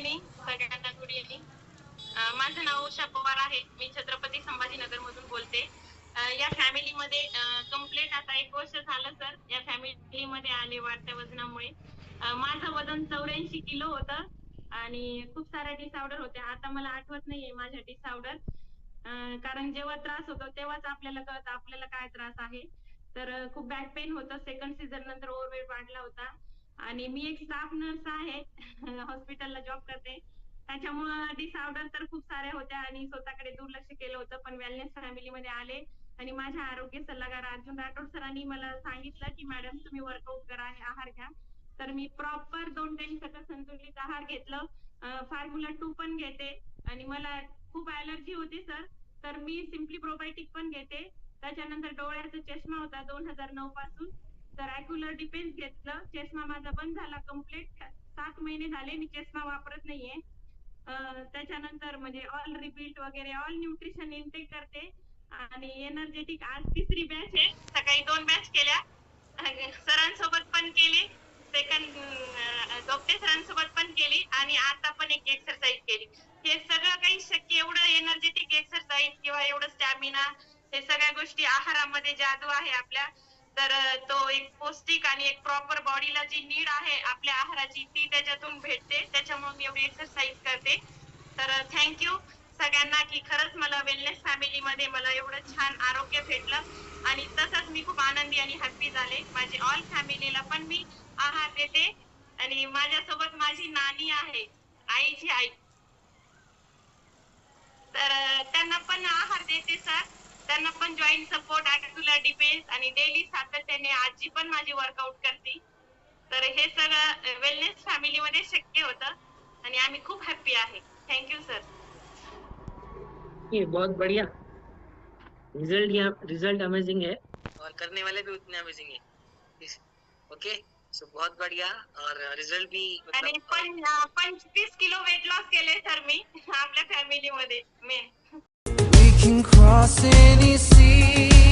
Evening सगळ्यांना. Good evening. माझं नाव उषा पवार आहे. मी छत्रपती संभाजीनगर मधून बोलते. या फॅमिलीमध्ये कंप्लीट आता 1 वर्ष झालं सर या फॅमिलीमध्ये आले वाढत्या वजनामुळे. माझं वजन 84 किलो होतं आणि खूप साऱ्या डिसऑर्डर होत्या. आता मला आठवत नाहीये माझ्या डिसऑर्डर, कारण जेव्हा त्रास होतो तेव्हाच आपल्याला कळतं आपल्याला काय त्रास आहे. तर खूप बॅक पेन होतं. सेकंड सीझन नंतर ओव्हरवेट वाढला होता आणि मी एक स्टाफ नर्स आहे. हॉस्पिटलला जॉब करते. त्याच्यामुळं डिसऑर्डर तर खूप साऱ्या होत्या आणि स्वतःकडे दुर्लक्ष केलं होतं. पण वेलनेस फॅमिलीमध्ये आले आणि माझ्या आरोग्य सल्लागार अर्जुन राठोड सरांनी मला सांगितलं की मॅडम तुम्ही वर्कआउट करा आणि आहार घ्या. तर मी प्रॉपर 2 टाइम सगळं संतुलित आहार घेतलं. फॉर्म्युला 2 पण घेते आणि मला खूप ॲलर्जी होती सर. तर मी सिम्पली प्रोबायोटिक पण घेते. त्याच्यानंतर डोळ्याचा चष्मा होता 2009 पासून. तर ॲक्युलर डिफेन्स घेतलं. चष्मा माझा बंद झाला कंप्लीट. 7 महिने झाले मी चष्मा वापरत नाहीये. त्याच्यानंतर म्हणजे ऑल रिपीट वगैरे ऑल न्यूट्रिशन इनटेक करते आणि एनर्जेटिक आज 3री बॅच आहे. सकाळी 2 बॅच केल्या. सरांसोबत पण केली. सेकंड दोपटे सरांसोबत पण केली आणि आता पण एक एक्सरसाइज केली. हे सगळं काही शक्य एवढं एनर्जेटिक एक्सरसाइज किंवा एवढं स्टॅमिना हे सगळ्या गोष्टी आहारामध्ये जादू आहे आपल्या. तर तो एक पौष्टिक आणि एक प्रॉपर बॉडीला जी नीड आहे आपल्या आहाराची ती त्याच्यातून भेटते. त्याच्यामुळे मी एवढी एक्सरसाइज करते. तर थँक्यू सगळ्यांना की खरंच मला वेलनेस फॅमिलीमध्ये मला एवढं छान आरोग्य भेटलं आणि तसंच मी खूप आनंदी आणि हॅपी झाले. माझी ऑल फॅमिलीला पण मी आहार देते आणि माझ्यासोबत माझी नानी आहे, आईची आई. तर त्यांना पण आहार देते सर. त्यांना पण जॉईंट सपोर्ट ॲक्युलर डिफेन्स आणि डेली सातत्याने आजी पण माझी वर्कआउट करते. तर हे सगळं वेलनेस फॅमिलीमध्ये शक्य होतं आणि आम्ही खूप हॅपी आहे. Thank you sir. ये बहुत बढ़िया रिजल्ट, यहाँ रिजल्ट अमेजिंग है और करने वाले भी उतने अमेजिंग है. ओके सो बहुत बढ़िया और रिजल्ट भी आणि 25 किलो वेट लॉस केले सर मी आपल्या फॅमिलीमध्ये main. We can cross any sea.